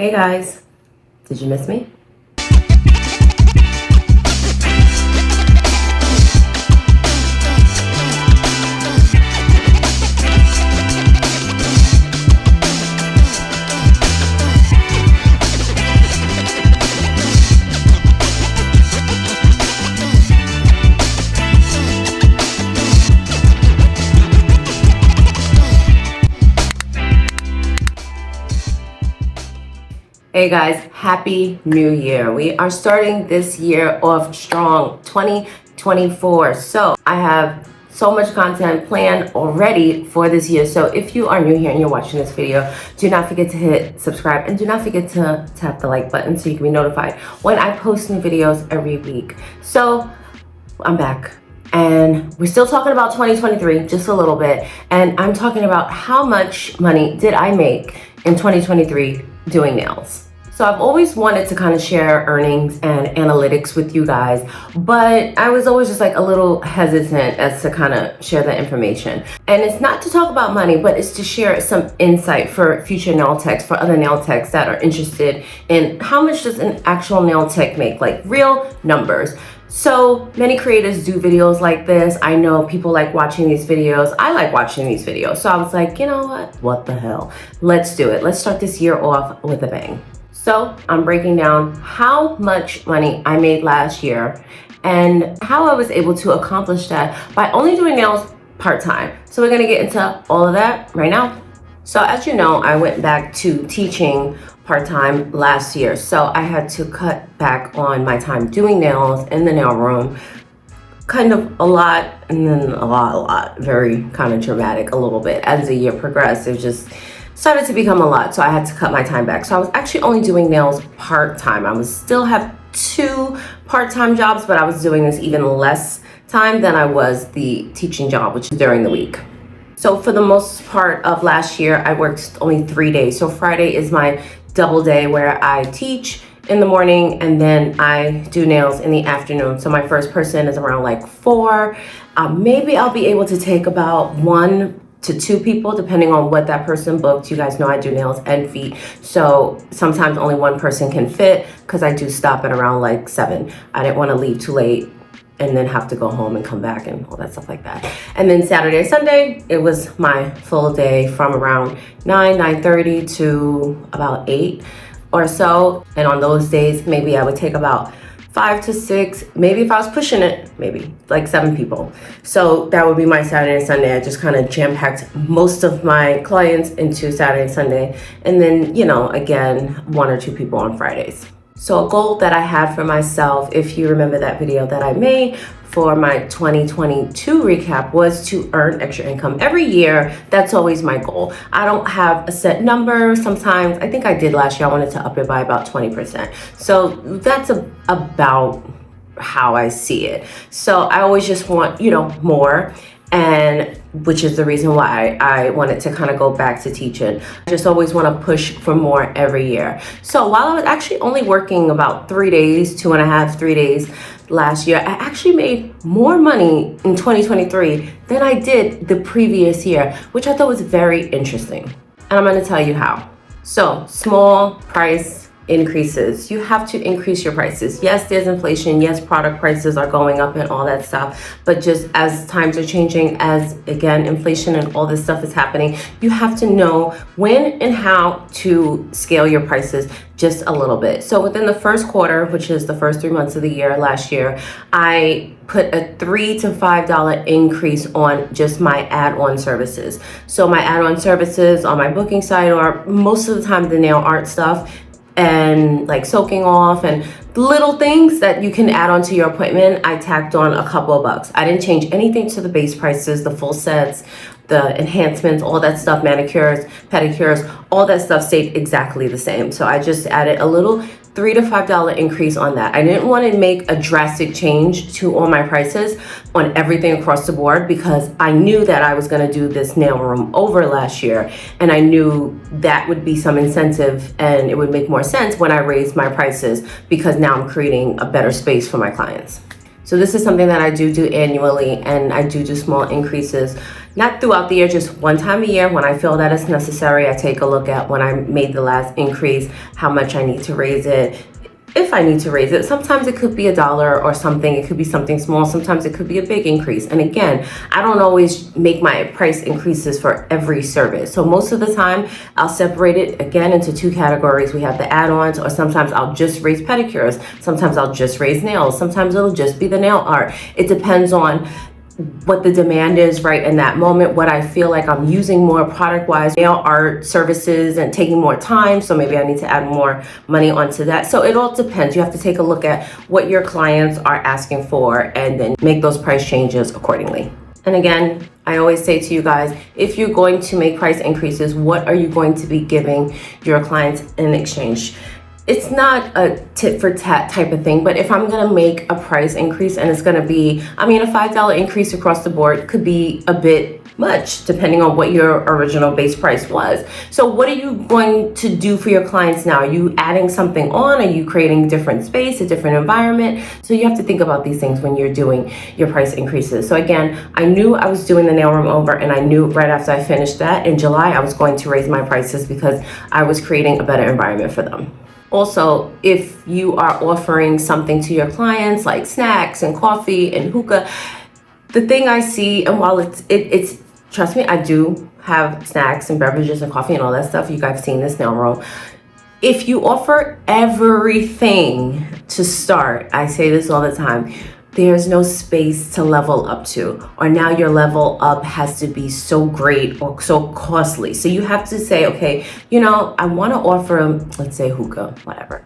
Hey guys, did you miss me? Hey guys, happy new year. We are starting this year off strong, 2024. So I have so much content planned already for this year. So if you are new here and you're watching this video, do not forget to hit subscribe and do not forget to tap the like button so you can be notified when I post new videos every week. So I'm back. And we're still talking about 2023, just a little bit. And I'm talking about how much money did I make in 2023 doing nails. So I've always wanted to kind of share earnings and analytics with you guys, but I was always just like a little hesitant as to kind of share that information. And it's not to talk about money, but it's to share some insight for future nail techs, for other nail techs that are interested in how much does an actual nail tech make, like real numbers. So many creators do videos like this. I know people like watching these videos. I like watching these videos. So I was like, you know what the hell? Let's do it. Let's start this year off with a bang. So I'm breaking down how much money I made last year and how I was able to accomplish that by only doing nails part-time. So we're gonna get into all of that right now. So as you know, I went back to teaching part-time last year. So I had to cut back on my time doing nails in the nail room, kind of a lot, and then a lot, very kind of dramatic a little bit. As the year progressed, it just started to become a lot. So I had to cut my time back. So I was actually only doing nails part-time. I was still have 2 part-time jobs, but I was doing this even less time than I was the teaching job, which is during the week. So for the most part of last year, I worked only 3 days. So Friday is my double day where I teach in the morning and then I do nails in the afternoon. So my first person is around like 4. Maybe I'll be able to take about 1 to 2 people depending on what that person booked. You guys know I do nails and feet. So sometimes only 1 person can fit because I do stop at around like 7. I didn't want to leave too late and then have to go home and come back and all that stuff like that. And then Saturday, Sunday, it was my full day from around 9:30 to about 8 or so. And on those days, maybe I would take about 5 to 6, maybe if I was pushing it, maybe like 7 people. So that would be my Saturday and Sunday. I just kind of jam-packed most of my clients into Saturday and Sunday. And then, you know, again, 1 or 2 people on Fridays. So a goal that I had for myself, if you remember that video that I made for my 2022 recap, was to earn extra income every year. That's always my goal. I don't have a set number. Sometimes, I think I did last year, I wanted to up it by about 20%. So that's about how I see it. So I always just want, you know, more. And which is the reason why I wanted to kind of go back to teaching. I just always want to push for more every year. So while I was actually only working about 3 days, 2.5, 3 days last year, I actually made more money in 2023 than I did the previous year, which I thought was very interesting. And I'm going to tell you how. So small price increases. You have to increase your prices. Yes, there's inflation. Yes, product prices are going up and all that stuff. But just as times are changing, as again, inflation and all this stuff is happening, you have to know when and how to scale your prices just a little bit. So within the first quarter, which is the first 3 months of the year last year, I put a $3 to $5 increase on just my add-on services. So my add-on services on my booking site, or most of the time the nail art stuff, and like soaking off and little things that you can add on to your appointment, I tacked on a couple of bucks. I didn't change anything to the base prices, the full sets, the enhancements, all that stuff, manicures, pedicures, all that stuff stayed exactly the same. So I just added a little $3 to $5 increase on that. I didn't want to make a drastic change to all my prices on everything across the board because I knew that I was going to do this nail room over last year, and I knew that would be some incentive and it would make more sense when I raised my prices because now I'm creating a better space for my clients. So this is something that I do annually, and I do small increases, not throughout the year, just one time a year when I feel that it's necessary. I take a look at when I made the last increase, how much I need to raise it, if I need to raise it. Sometimes it could be $1 or something. It could be something small. Sometimes it could be a big increase. And again, I don't always make my price increases for every service. So most of the time, I'll separate it again into two categories. We have the add-ons, or sometimes I'll just raise pedicures. Sometimes I'll just raise nails. Sometimes it'll just be the nail art. It depends on what the demand is right in that moment, what I feel like I'm using more product-wise, nail art services and taking more time, so maybe I need to add more money onto that. So it all depends. You have to take a look at what your clients are asking for and then make those price changes accordingly. And again, I always say to you guys, if you're going to make price increases, what are you going to be giving your clients in exchange? It's not a tit for tat type of thing, but if I'm gonna make a price increase and it's gonna be, a $5 increase across the board could be a bit much depending on what your original base price was. So what are you going to do for your clients now? Are you adding something on? Are you creating different space, a different environment? So you have to think about these things when you're doing your price increases. So again, I knew I was doing the nail room over, and I knew right after I finished that in July, I was going to raise my prices because I was creating a better environment for them. Also, if you are offering something to your clients like snacks and coffee and hookah, the thing I see, and while it's trust me, I do have snacks and beverages and coffee and all that stuff. You guys have seen this nail room. If you offer everything to start, I say this all the time, there's no space to level up to, or now your level up has to be so great or so costly. So you have to say, okay, I want to offer, let's say hookah, whatever.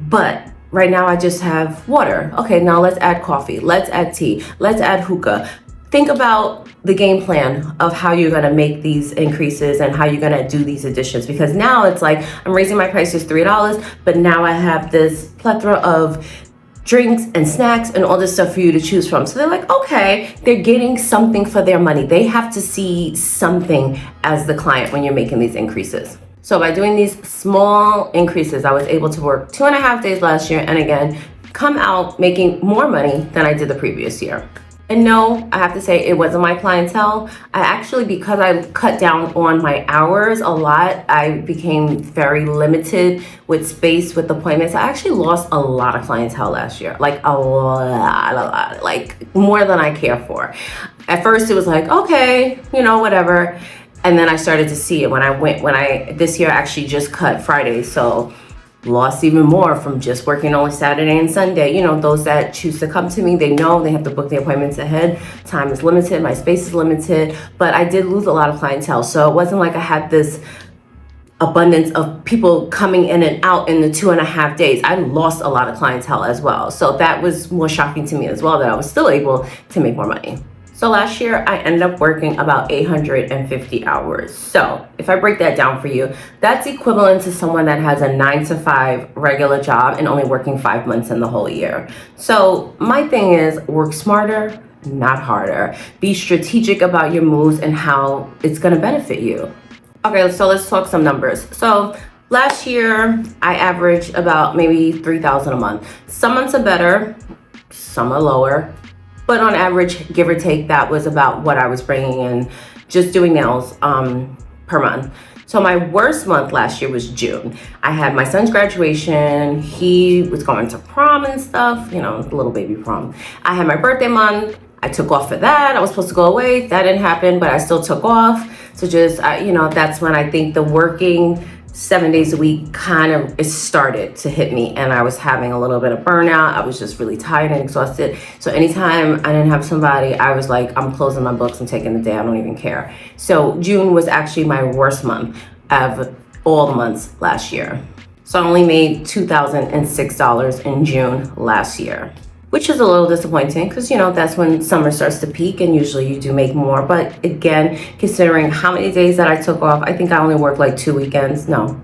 But right now I just have water. Okay, now let's add coffee, let's add tea, let's add hookah. Think about the game plan of how you're going to make these increases and how you're going to do these additions, because now it's like I'm raising my prices $3, but now I have this plethora of drinks and snacks and all this stuff for you to choose from. So they're like, okay, they're getting something for their money. They have to see something as the client when you're making these increases. So by doing these small increases, I was able to work 2.5 days last year and again, come out making more money than I did the previous year. And no, I have to say it wasn't my clientele. I actually, because I cut down on my hours a lot, I became very limited with space, with appointments. I actually lost a lot of clientele last year, like a lot, like more than I care for. At first it was like, okay, whatever. And then I started to see it this year I actually just cut Fridays. So lost even more from just working only Saturday and Sunday. Those that choose to come to me, they know they have to book the appointments ahead. Time is limited, my space is limited, but I did lose a lot of clientele. So it wasn't like I had this abundance of people coming in and out in the 2.5 days. I lost a lot of clientele as well. So that was more shocking to me as well, that I was still able to make more money. So last year, I ended up working about 850 hours. So if I break that down for you, that's equivalent to someone that has a 9-to-5 regular job and only working 5 months in the whole year. So my thing is, work smarter, not harder. Be strategic about your moves and how it's gonna benefit you. Okay, so let's talk some numbers. So last year, I averaged about maybe $3,000 a month. Some months are better, some are lower. But on average, give or take, that was about what I was bringing in just doing nails per month. So my worst month last year was June. I had my son's graduation. He was going to prom and stuff, the little baby prom. I had my birthday month. I took off for that. I was supposed to go away. That didn't happen, but I still took off. So just, that's when I think the working 7 days a week it started to hit me, and I was having a little bit of burnout. I was just really tired and exhausted. So anytime I didn't have somebody, I was like, I'm closing my books and taking the day. I don't even care. So June was actually my worst month of all the months last year. So I only made $2,006 in June last year, which is a little disappointing because, that's when summer starts to peak and usually you do make more. But again, considering how many days that I took off, I think I only worked like 2 weekends. No,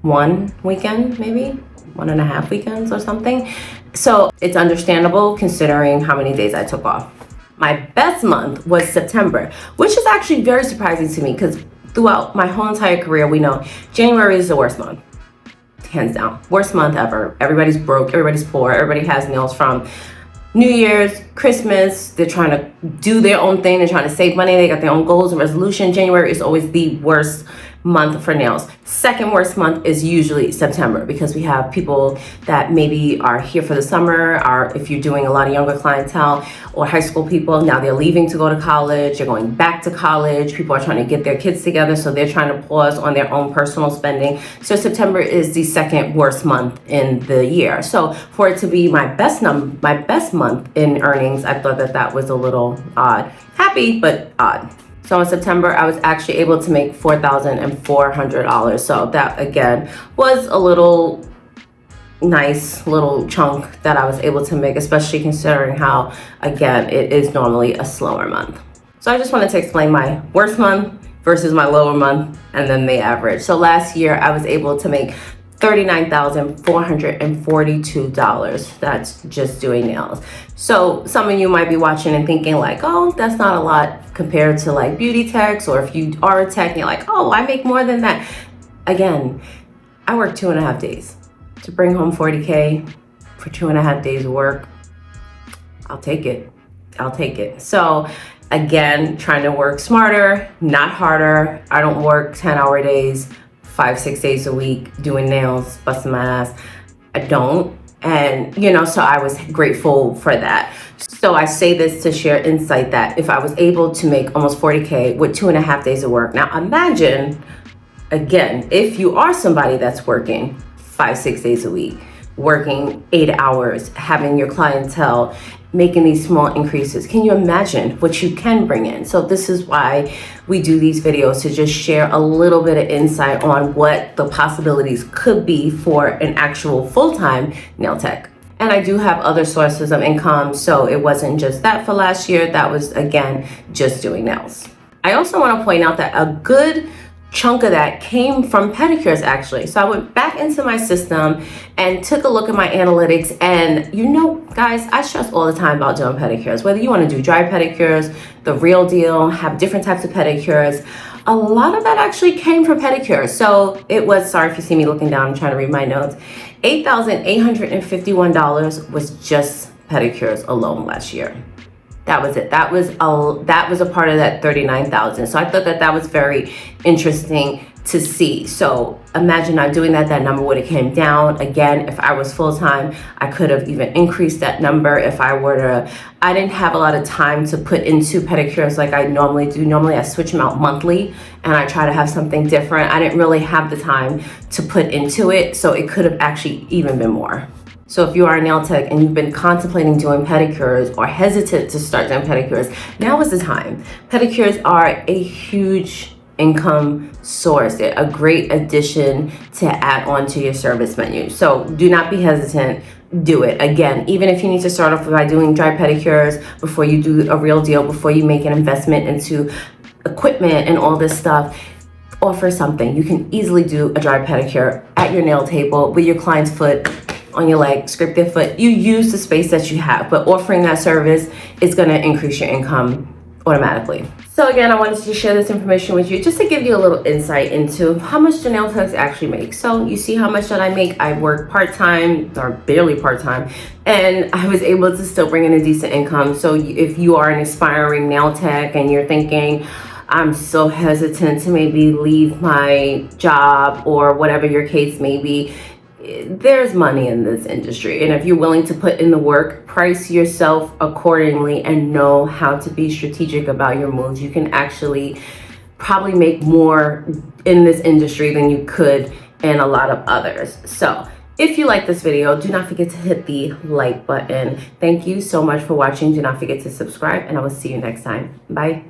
1 weekend, maybe 1.5 weekends or something. So it's understandable considering how many days I took off. My best month was September, which is actually very surprising to me because throughout my whole entire career, we know January is the worst month. Hands down, worst month ever. Everybody's broke, everybody's poor, everybody has nails from New Year's, Christmas, they're trying to do their own thing. They're trying to save money. They got their own goals and resolution. January is always the worst month for nails. Second worst month is usually September, because we have people that maybe are here for the summer, or if you're doing a lot of younger clientele or high school people, now they're leaving to go to college, they're going back to college. People are trying to get their kids together, so they're trying to pause on their own personal spending. So September is the second worst month in the year. So for it to be my best month in earnings, I thought that was a little odd. Happy, but odd. So in September, I was actually able to make $4,400. So that, again, was a little nice little chunk that I was able to make, especially considering how, again, it is normally a slower month. So I just wanted to explain my worst month versus my lower month, and then the average. So last year, I was able to make $39,442. That's just doing nails. So some of you might be watching and thinking like, oh, that's not a lot compared to like beauty techs, or if you are a tech and you're like, oh, I make more than that. Again, I work 2.5 days. To bring home 40K for 2.5 days of work, I'll take it. I'll take it. So again, trying to work smarter, not harder. I don't work 10-hour days, 5-6 days a week doing nails, busting my ass. I don't. And, so I was grateful for that. So I say this to share insight that if I was able to make almost 40K with 2.5 days of work, now imagine, again, if you are somebody that's working 5-6 days a week, working 8 hours, having your clientele, making these small increases. Can you imagine what you can bring in? So this is why we do these videos, to just share a little bit of insight on what the possibilities could be for an actual full-time nail tech. And I do have other sources of income, so it wasn't just that for last year. That was, again, just doing nails. I also want to point out that a good chunk of that came from pedicures, actually. So I went back into my system and took a look at my analytics, and guys, I stress all the time about doing pedicures. Whether you want to do dry pedicures, the real deal, have different types of pedicures, a lot of that actually came from pedicures. So it was, sorry if you see me looking down, I'm trying to read my notes, $8,851 was just pedicures alone last year. That was it. That was a part of that 39,000. So I thought that was very interesting to see. So imagine not doing that number would have came down. Again, if I was full-time, I could have even increased that number. If I were to, I didn't have a lot of time to put into pedicures like I normally do. Normally I switch them out monthly and I try to have something different. I didn't really have the time to put into it. So it could have actually even been more. So if you are a nail tech and you've been contemplating doing pedicures or hesitant to start doing pedicures, now is the time. Pedicures are a huge income source. They're a great addition to add on to your service menu. So do not be hesitant. Do it. Again, even if you need to start off by doing dry pedicures before you do a real deal, before you make an investment into equipment and all this stuff, offer something. You can easily do a dry pedicure at your nail table with your client's foot on your leg, scrape their foot. You use the space that you have, but offering that service is going to increase your income automatically. So again, I wanted to share this information with you just to give you a little insight into how much the nail techs actually make. So you see how much that I make. I work part-time or barely part-time, and I was able to still bring in a decent income. So if you are an aspiring nail tech and you're thinking, I'm so hesitant to maybe leave my job or whatever your case may be, there's money in this industry, and if you're willing to put in the work, price yourself accordingly and know how to be strategic about your moves, you can actually probably make more in this industry than you could in a lot of others. So if you like this video, do not forget to hit the like button. Thank you so much for watching. Do not forget to subscribe, and I will see you next time. Bye.